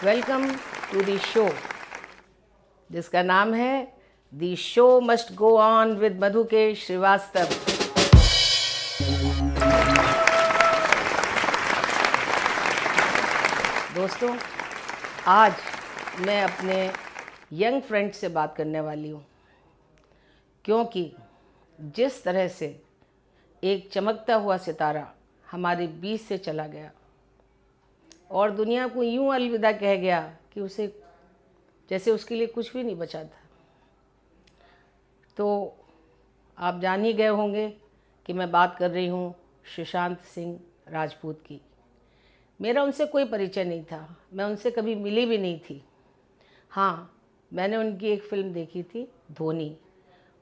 Welcome to the show जिसका नाम है the show must go on with Madhukesh Srivastava. दोस्तों, आज मैं अपने यंग फ्रेंड से बात करने वाली हूँ, क्योंकि जिस तरह से एक चमकता हुआ सितारा हमारे बीच से चला गया और दुनिया को यूं अलविदा कह गया कि उसे जैसे उसके लिए कुछ भी नहीं बचा था। तो आप जान ही गए होंगे कि मैं बात कर रही हूँ सुशांत सिंह राजपूत की। मेरा उनसे कोई परिचय नहीं था, मैं उनसे कभी मिली भी नहीं थी। हाँ, मैंने उनकी एक फ़िल्म देखी थी धोनी,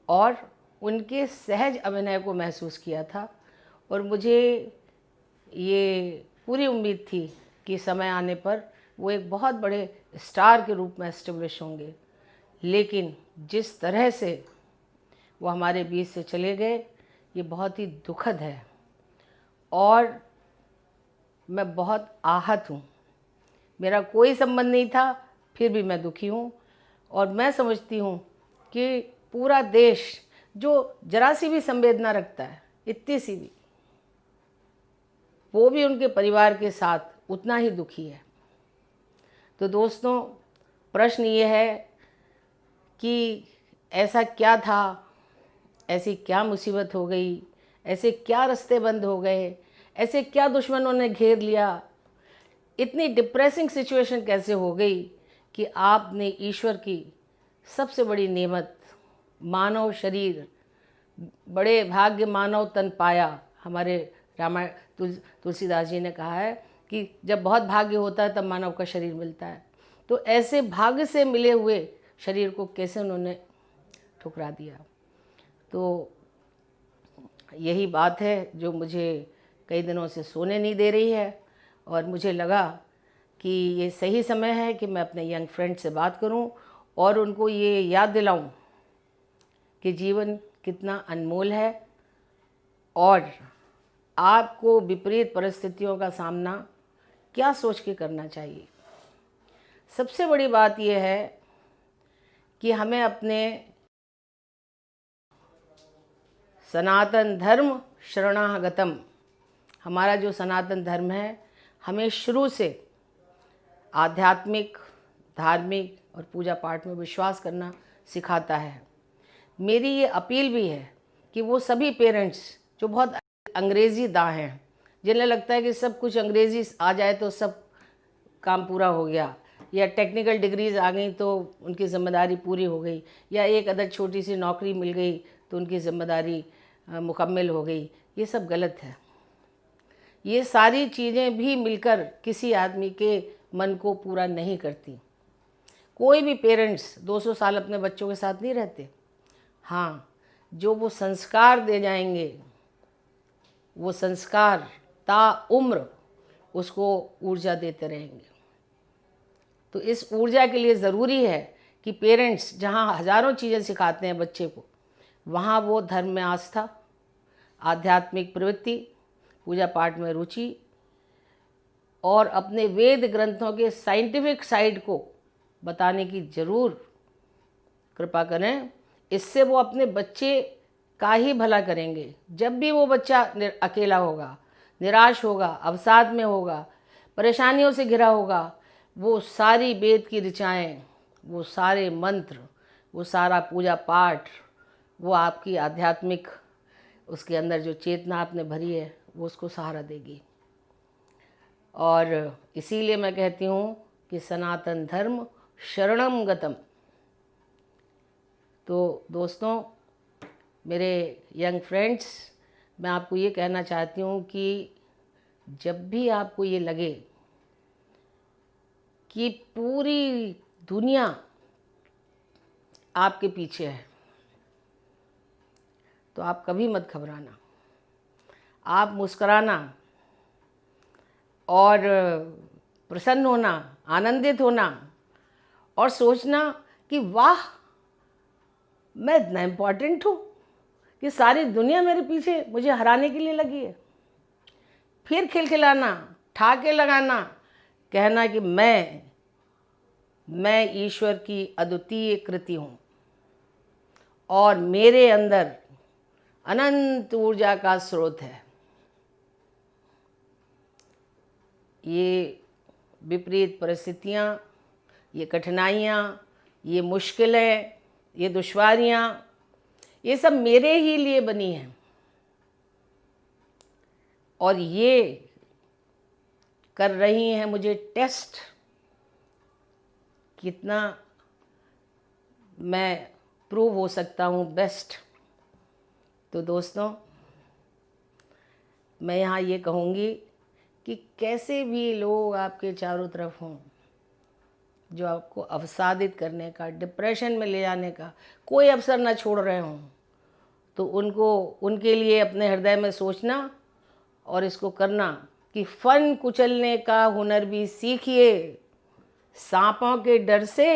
और उनके सहज अभिनय को महसूस किया था, और मुझे ये पूरी उम्मीद थी कि समय आने पर वो एक बहुत बड़े स्टार के रूप में एस्टेब्लिश होंगे। लेकिन जिस तरह से वो हमारे बीच से चले गए, ये बहुत ही दुखद है और मैं बहुत आहत हूँ। मेरा कोई संबंध नहीं था, फिर भी मैं दुखी हूँ। और मैं समझती हूँ कि पूरा देश जो जरा सी भी संवेदना रखता है, इतनी सी भी, वो भी उनके परिवार के साथ उतना ही दुखी है। तो दोस्तों, प्रश्न ये है कि ऐसा क्या था, ऐसी क्या मुसीबत हो गई, ऐसे क्या रास्ते बंद हो गए, ऐसे क्या दुश्मनों ने घेर लिया, इतनी डिप्रेसिंग सिचुएशन कैसे हो गई कि आपने ईश्वर की सबसे बड़ी नेमत मानव शरीर, बड़े भाग्य मानव तन पाया। हमारे रामायण तुलसीदास जी ने कहा है कि जब बहुत भाग्य होता है तब मानव का शरीर मिलता है। तो ऐसे भाग्य से मिले हुए शरीर को कैसे उन्होंने ठुकरा दिया। तो यही बात है जो मुझे कई दिनों से सोने नहीं दे रही है, और मुझे लगा कि ये सही समय है कि मैं अपने यंग फ्रेंड से बात करूं और उनको ये याद दिलाऊं कि जीवन कितना अनमोल है और आपको विपरीत परिस्थितियों का सामना क्या सोच के करना चाहिए। सबसे बड़ी बात यह है कि हमें अपने सनातन धर्म शरणागतम, हमारा जो सनातन धर्म है, हमें शुरू से आध्यात्मिक, धार्मिक और पूजा पाठ में विश्वास करना सिखाता है। मेरी ये अपील भी है कि वो सभी पेरेंट्स जो बहुत अंग्रेज़ी दाँ हैं, जिन्हें लगता है कि सब कुछ अंग्रेज़ी आ जाए तो सब काम पूरा हो गया, या टेक्निकल डिग्रीज़ आ गई तो उनकी ज़िम्मेदारी पूरी हो गई, या एक अदर छोटी सी नौकरी मिल गई तो उनकी ज़िम्मेदारी मुकम्मल हो गई, ये सब गलत है। ये सारी चीज़ें भी मिलकर किसी आदमी के मन को पूरा नहीं करती। कोई भी पेरेंट्स 200 साल अपने बच्चों के साथ नहीं रहते। हाँ, जो वो संस्कार दे जाएंगे, वो संस्कार ता उम्र उसको ऊर्जा देते रहेंगे। तो इस ऊर्जा के लिए ज़रूरी है कि पेरेंट्स जहाँ हज़ारों चीज़ें सिखाते हैं बच्चे को, वहाँ वो धर्म में आस्था, आध्यात्मिक प्रवृत्ति, पूजा पाठ में रुचि और अपने वेद ग्रंथों के साइंटिफिक साइड को बताने की ज़रूर कृपा करें। इससे वो अपने बच्चे का ही भला करेंगे। जब भी वो बच्चा अकेला होगा, निराश होगा, अवसाद में होगा, परेशानियों से घिरा होगा, वो सारी वेद की ऋचाएँ, वो सारे मंत्र, वो सारा पूजा पाठ, वो आपकी आध्यात्मिक उसके अंदर जो चेतना आपने भरी है, वो उसको सहारा देगी। और इसीलिए मैं कहती हूँ कि सनातन धर्म शरणम गतम। तो दोस्तों, मेरे यंग फ्रेंड्स, मैं आपको ये कहना चाहती हूँ कि जब भी आपको ये लगे कि पूरी दुनिया आपके पीछे है, तो आप कभी मत घबराना। आप मुस्कुराना और प्रसन्न होना, आनंदित होना और सोचना कि वाह, मैं इतना इम्पोर्टेंट हूँ कि सारी दुनिया मेरे पीछे मुझे हराने के लिए लगी है। फिर खिलखिलाना, ठाके लगाना, कहना कि मैं मैं ईश्वर की अद्वितीय कृति हूँ और मेरे अंदर अनंत ऊर्जा का स्रोत है। ये विपरीत परिस्थितियाँ, ये कठिनाइयाँ, ये मुश्किलें, ये दुश्वारियाँ, ये सब मेरे ही लिए बनी हैं और ये कर रही हैं मुझे टेस्ट, कितना मैं प्रूव हो सकता हूँ बेस्ट। तो दोस्तों, मैं यहाँ ये कहूँगी कि कैसे भी लोग आपके चारों तरफ हों जो आपको अवसादित करने का, डिप्रेशन में ले जाने का कोई अवसर ना छोड़ रहे हों, तो उनके लिए अपने हृदय में सोचना और इसको करना कि फन कुचलने का हुनर भी सीखिए, सांपों के डर से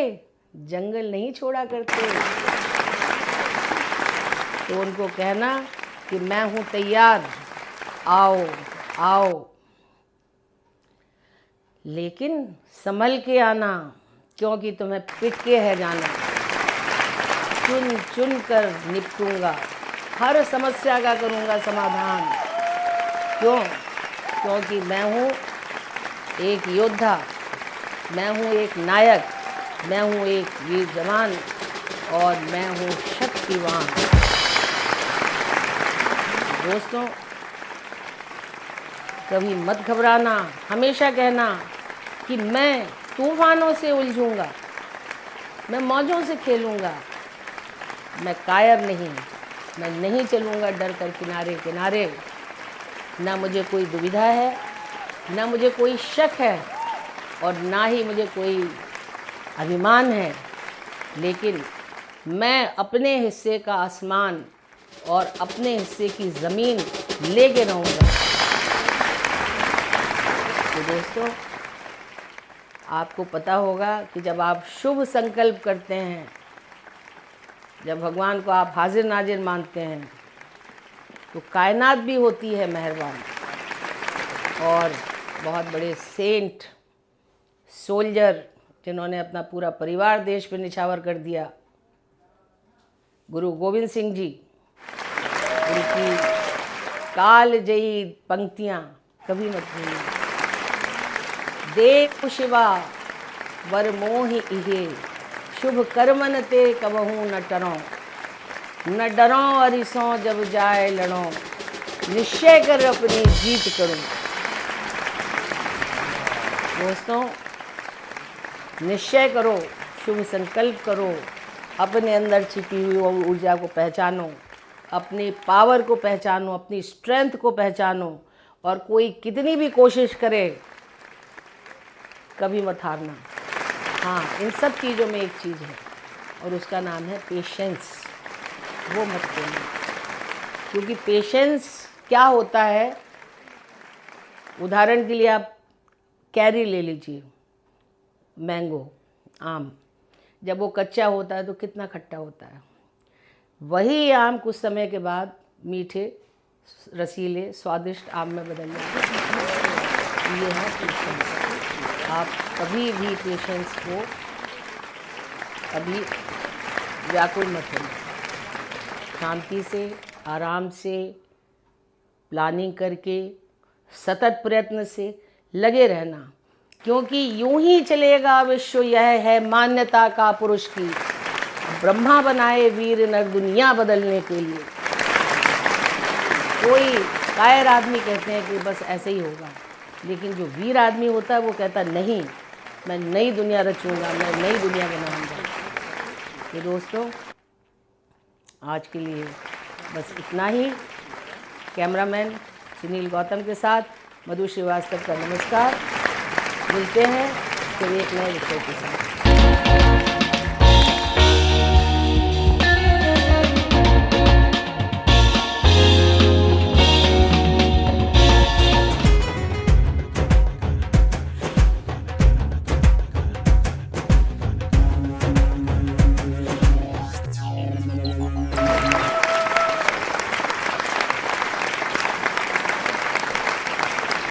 जंगल नहीं छोड़ा करते। तो उनको कहना कि मैं हूँ तैयार, आओ आओ, लेकिन संभल के आना, क्योंकि तुम्हें पिट के है जाना। चुन चुन कर निपटूंगा, हर समस्या का करूंगा समाधान। क्योंकि मैं हूँ एक योद्धा, मैं हूँ एक नायक, मैं हूँ एक वीर जवान और मैं हूँ शक्तिवान। दोस्तों, कभी मत घबराना, हमेशा कहना कि मैं तूफानों से उलझूंगा, मैं मौजों से खेलूंगा, मैं कायर नहीं, मैं नहीं चलूंगा डर कर किनारे किनारे। ना मुझे कोई दुविधा है, ना मुझे कोई शक है और ना ही मुझे कोई अभिमान है, लेकिन मैं अपने हिस्से का आसमान और अपने हिस्से की ज़मीन लेके रहूँगा। तो दोस्तों, आपको पता होगा कि जब आप शुभ संकल्प करते हैं, जब भगवान को आप हाजिर नाजिर मानते हैं, तो कायनात भी होती है मेहरबान। और बहुत बड़े सेंट, सोल्जर, जिन्होंने अपना पूरा परिवार देश पे निछावर कर दिया, गुरु गोविंद सिंह जी, उनकी कालजयी पंक्तियाँ कभी मत भूलिए। देव शिवा वर मोहि इहे, शुभ कर्मन ते कबहू न टरों, न डरों अरिसों जब जाए लड़ों, निश्चय कर अपनी जीत करूं। दोस्तों, निश्चय करो, शुभ संकल्प करो, अपने अंदर छिपी हुई ऊर्जा को पहचानो, अपनी पावर को पहचानो, अपनी स्ट्रेंथ को पहचानो और कोई कितनी भी कोशिश करे कभी मत हारना। हाँ, इन सब चीज़ों में एक चीज़ है और उसका नाम है पेशेंस। वो मत खोना, क्योंकि पेशेंस क्या होता है, उदाहरण के लिए आप कैरी ले लीजिए, मैंगो, आम, जब वो कच्चा होता है तो कितना खट्टा होता है। वही आम कुछ समय के बाद मीठे, रसीले, स्वादिष्ट आम में बदल जाते हैं। ये है पेशेंस। आप कभी भी पेशेंस को अभी व्याकुल मत होना, शांति से, आराम से, प्लानिंग करके, सतत प्रयत्न से लगे रहना, क्योंकि यूं ही चलेगा विश्व, यह है मान्यता का पुरुष की। ब्रह्मा बनाए वीर नर दुनिया बदलने के लिए। कोई कायर आदमी कहते हैं कि बस ऐसे ही होगा, लेकिन जो वीर आदमी होता है वो कहता नहीं, मैं नई दुनिया रचूंगा, मैं नई दुनिया बनाऊंगा। तो दोस्तों, आज के लिए बस इतना ही। कैमरामैन सुनील गौतम के साथ मधु श्रीवास्तव का नमस्कार। मिलते हैं फिर एक नए विषय के साथ।